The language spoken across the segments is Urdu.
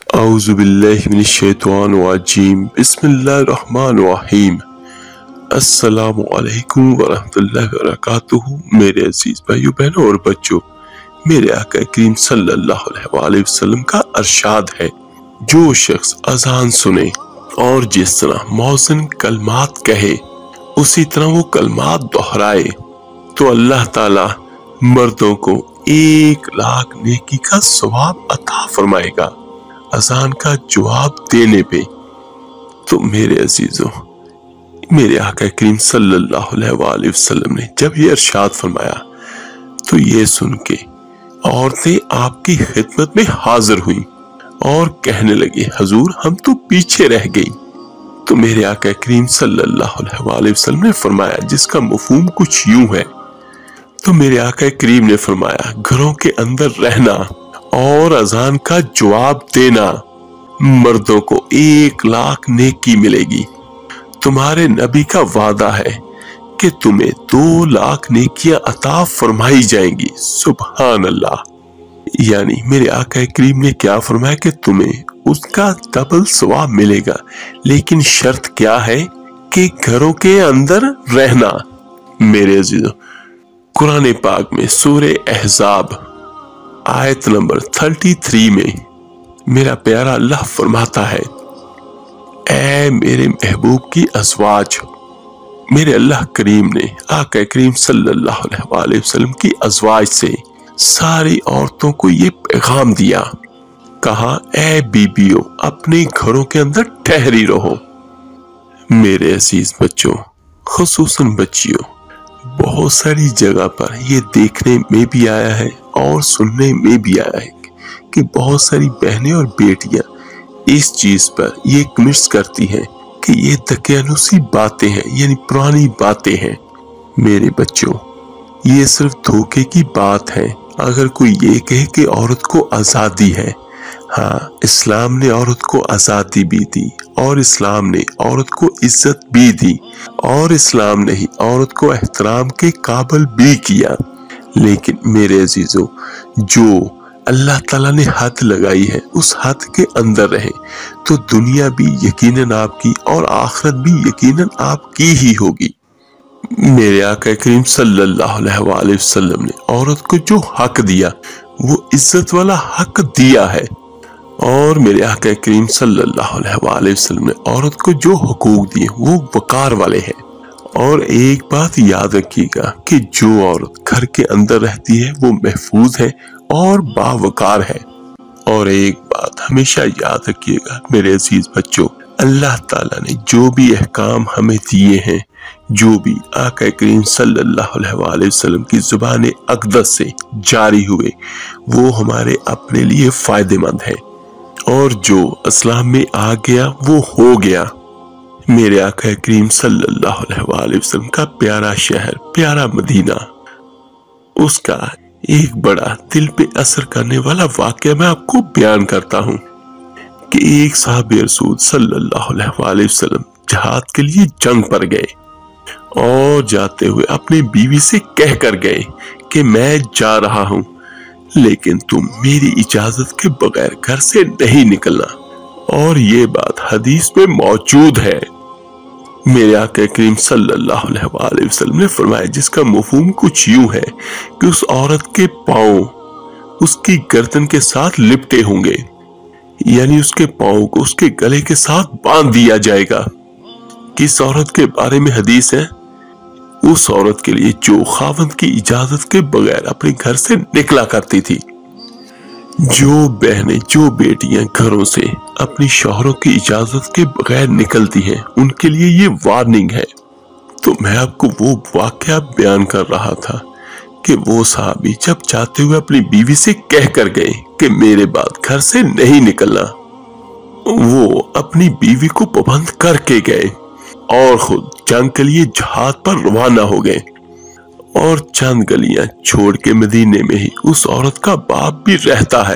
اعوذ باللہ من الشیطان الرجیم بسم اللہ الرحمن الرحیم السلام علیکم ورحمۃ اللہ وبرکاتہ۔ میرے عزیز بھائیو بہنوں اور بچوں، میرے آقا کریم صلی اللہ علیہ وآلہ وسلم کا ارشاد ہے، جو شخص اذان سنے اور جس طرح مؤذن کلمات کہے اسی طرح وہ کلمات دہرائے تو اللہ تعالی مردوں کو 1,00,000 نیکی کا ثواب عطا فرمائے گا اذان کا جواب دینے پہ۔ تو میرے عزیزوں، میرے آقا کریم صلی اللہ علیہ وآلہ وسلم نے جب یہ ارشاد فرمایا تو یہ سن کے عورتیں آپ کی خدمت میں حاضر ہوئیں اور کہنے لگے، حضور ہم تو پیچھے رہ گئی۔ تو میرے آقا کریم صلی اللہ علیہ وآلہ وسلم نے فرمایا، جس کا مفہوم کچھ یوں ہے۔ تو میرے آقا کریم نے فرمایا، گھروں کے اندر رہنا اور اذان کا جواب دینا، مردوں کو 1,00,000 نیکی ملے گی۔ تمہارے نبی کا وعدہ ہے کہ تمہیں 2,00,000 نیکیاں عطا فرمائی جائیں گی۔ سبحان اللہ! یعنی میرے آقا کریم نے کیا فرمایا کہ تمہیں اس کا ڈبل ثواب ملے گا، لیکن شرط کیا ہے کہ گھروں کے اندر رہنا۔ میرے عزیزوں، قرآن پاک میں سورہ احزاب آیت نمبر 33 میں میرا پیارا اللہ فرماتا ہے، اے میرے محبوب کی ازواج، میرے اللہ کریم نے آقا کریم صلی اللہ علیہ وآلہ وسلم کی ازواج سے ساری عورتوں کو یہ پیغام دیا، کہا اے بیبیوں اپنے گھروں کے اندر ٹھہری رہو۔ میرے عزیز بچوں، خصوصاً بچیوں، بہت ساری جگہ پر یہ دیکھنے میں بھی آیا ہے اور سننے میں بھی آیا ہے کہ بہت ساری بہنیں اور بیٹیاں اس چیز پر یہ کمنٹس کرتی ہیں کہ یہ دقیانوسی باتیں ہیں، یعنی پرانی باتیں ہیں۔ میرے بچوں، یہ صرف دھوکے کی بات ہے۔ اگر کوئی یہ کہے کہ عورت کو آزادی ہے، ہاں، اسلام نے عورت کو آزادی بھی دی اور اسلام نے عورت کو عزت بھی دی اور اسلام نے ہی عورت کو احترام کے قابل بھی کیا، لیکن میرے عزیزوں، جو اللہ تعالیٰ نے حد لگائی ہے اس حد کے اندر رہے تو دنیا بھی یقیناً آپ کی اور آخرت بھی یقیناً آپ کی ہی ہوگی۔ میرے آقا کریم صلی اللہ علیہ وآلہ وسلم نے عورت کو جو حق دیا وہ عزت والا حق دیا ہے، اور میرے آقا کریم صلی اللہ علیہ وآلہ وسلم نے عورت کو جو حقوق دیے وہ وقار والے ہیں۔ اور ایک بات یاد رکھیے گا کہ جو عورت گھر کے اندر رہتی ہے وہ محفوظ ہے اور باوقار ہے۔ اور ایک بات ہمیشہ یاد رکھیے گا میرے عزیز بچوں، اللہ تعالیٰ نے جو بھی احکام ہمیں دیے ہیں، جو بھی آقا کریم صلی اللہ علیہ وآلہ وسلم کی زبان اقدس سے جاری ہوئے وہ ہمارے اپنے لیے فائدہ مند ہے، اور جو اسلام میں آ گیا وہ ہو گیا۔ میرے آقا کریم صلی اللہ علیہ وآلہ وسلم کا پیارا شہر، پیارا مدینہ، اس کا ایک بڑا دل پہ اثر کرنے والا واقعہ میں آپ کو بیان کرتا ہوں کہ ایک صحابی رسول صلی اللہ علیہ وآلہ وسلم جہاد کے لیے جنگ پر گئے اور جاتے ہوئے اپنی بیوی سے کہہ کر گئے کہ میں جا رہا ہوں لیکن تم میری اجازت کے بغیر گھر سے نہیں نکلنا، اور یہ بات حدیث میں موجود ہے۔ میرے آقا کریم صلی اللہ علیہ وآلہ وسلم نے فرمایا، جس کا مفہوم کچھ یوں ہے کہ اس عورت کے پاؤں اس کی گردن کے ساتھ لپٹے ہوں گے، یعنی اس کے پاؤں کو اس کے گلے کے ساتھ باندھ دیا جائے گا۔ کس عورت کے بارے میں حدیث ہے؟ اس عورت کے لیے جو خاوند کی اجازت کے بغیر اپنے گھر سے نکلا کرتی تھی۔ جو بہنیں، جو بیٹیاں گھروں سے اپنی شوہروں کی اجازت کے بغیر نکلتی ہیں ان کے لیے یہ وارننگ ہے۔ تو میں آپ کو وہ واقعہ بیان کر رہا تھا کہ وہ صحابی جب جاتے ہوئے اپنی بیوی سے کہہ کر گئے کہ میرے بعد گھر سے نہیں نکلنا، وہ اپنی بیوی کو پابند کر کے گئے اور خود جنگ کے لیے جہاد پر روانہ ہو گئے، اور چند گلیاں چھوڑ کے مدینے میں ہی اس عورت کا باپ بھی رہتا ہے۔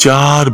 4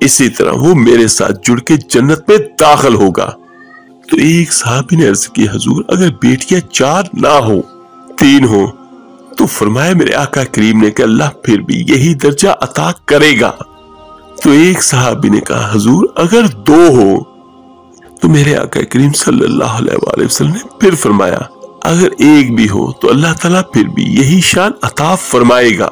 اسی طرح وہ میرے ساتھ جڑ کے جنت میں داخل ہوگا۔ تو ایک صحابی نے عرض کی حضور اگر بیٹیاں 4 نہ ہو 3 ہو تو فرمایا میرے آقا کریم نے کہ اللہ پھر بھی یہی درجہ عطا کرے گا۔ تو ایک صحابی نے کہا حضور اگر 2 ہو تو میرے آقا کریم صلی اللہ علیہ وآلہ وسلم نے پھر فرمایا اگر 1 بھی ہو تو اللہ تعالیٰ پھر بھی یہی شان عطا فرمائے گا۔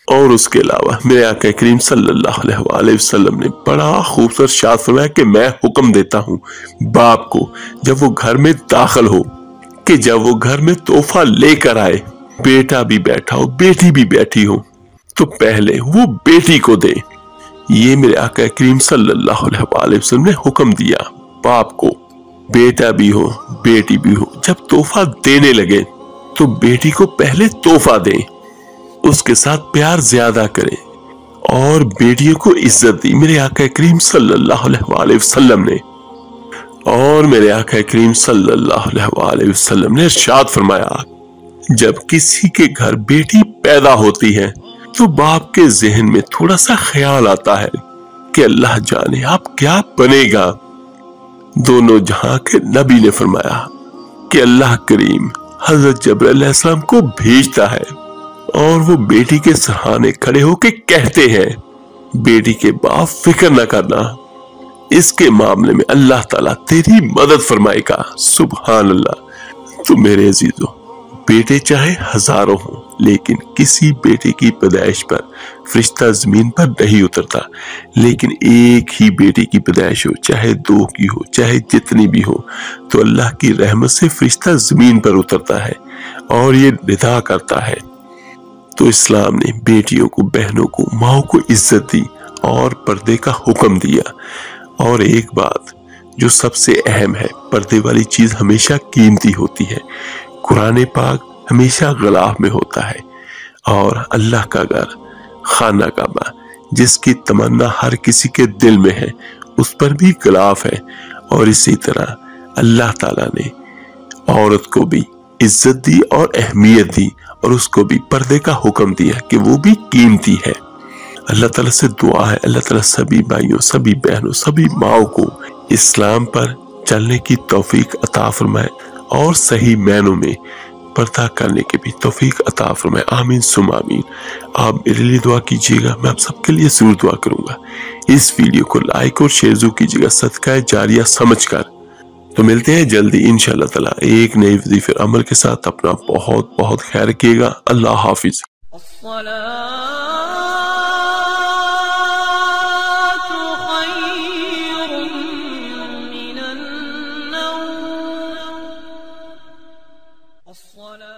اور اس کے علاوہ میرے آقا کریم صلی اللہ علیہ وآلہ وسلم نے بڑا خوبصورت ارشاد فرمایا کہ میں حکم دیتا ہوں باپ کو جب وہ گھر میں داخل ہو کہ جب وہ گھر میں تحفہ لے کر آئے، بیٹا بھی بیٹھا ہو بیٹی بھی بیٹھی ہو، تو پہلے وہ بیٹی کو دے۔ یہ میرے آقا کریم صلی اللہ علیہ وآلہ وسلم نے حکم دیا باپ کو، بیٹا بھی ہو بیٹی بھی ہو جب تحفہ دینے لگے تو بیٹی کو پہلے تحفہ دیں، اس کے ساتھ پیار زیادہ کریں اور بیٹیوں کو عزت دی میرے آقا کریم صلی اللہ علیہ وآلہ وسلم نے۔ اور میرے آقا کریم صلی اللہ علیہ وآلہ وسلم نے ارشاد فرمایا جب کسی کے گھر بیٹی پیدا ہوتی ہے تو باپ کے ذہن میں تھوڑا سا خیال آتا ہے کہ اللہ جانے اب کیا بنے گا۔ دونوں جہاں کے نبی نے فرمایا کہ اللہ کریم حضرت جبرائیل علیہ السلام کو بھیجتا ہے اور وہ بیٹی کے سرہانے کھڑے ہو کے کہتے ہیں بیٹی کے باپ فکر نہ کرنا، اس کے معاملے میں اللہ تعالیٰ تیری مدد فرمائے گا۔ سبحان اللہ۔ تو میرے عزیزو، بیٹے چاہے ہزاروں ہوں لیکن کسی بیٹے کی پیدائش پر فرشتہ زمین پر نہیں اترتا، لیکن ایک ہی بیٹی کی پیدائش ہو چاہے 2 کی ہو چاہے جتنی بھی ہو تو اللہ کی رحمت سے فرشتہ زمین پر اترتا ہے اور یہ ندا کرتا ہے۔ تو اسلام نے بیٹیوں کو، بہنوں کو، ماں کو عزت دی اور پردے کا حکم دیا۔ اور ایک بات جو سب سے اہم ہے، پردے والی چیز ہمیشہ قیمتی ہوتی ہے۔ قرآن پاک ہمیشہ غلاف میں ہوتا ہے اور اللہ کا گھر خانہ کعبہ جس کی تمنا ہر کسی کے دل میں ہے اس پر بھی غلاف ہے۔ اور اسی طرح اللہ تعالیٰ نے عورت کو بھی عزت دی اور اہمیت دی اور اس کو بھی پردے کا حکم دیا کہ وہ بھی قیمتی ہے۔ اللہ تعالیٰ سے دعا ہے اللہ تعالیٰ سبھی بھائیوں، سبھی بہنوں، سبھی ماؤں کو اسلام پر چلنے کی توفیق عطا فرمائے اور صحیح معنوں میں پردہ کرنے کی بھی توفیق عطا فرمائے۔ آمین ثم آمین۔ آپ میرے لیے دعا کیجیے گا، میں آپ سب کے لیے ضرور دعا کروں گا۔ اس ویڈیو کو لائک اور شیئر ضرور کیجیے گا صدقہ جاریہ سمجھ کر۔ تو ملتے ہیں جلدی انشاءاللہ تعالیٰ ایک نئی وظیفے عمل کے ساتھ۔ اپنا بہت بہت خیال رکھیے گا۔ اللہ حافظ۔ الصلاة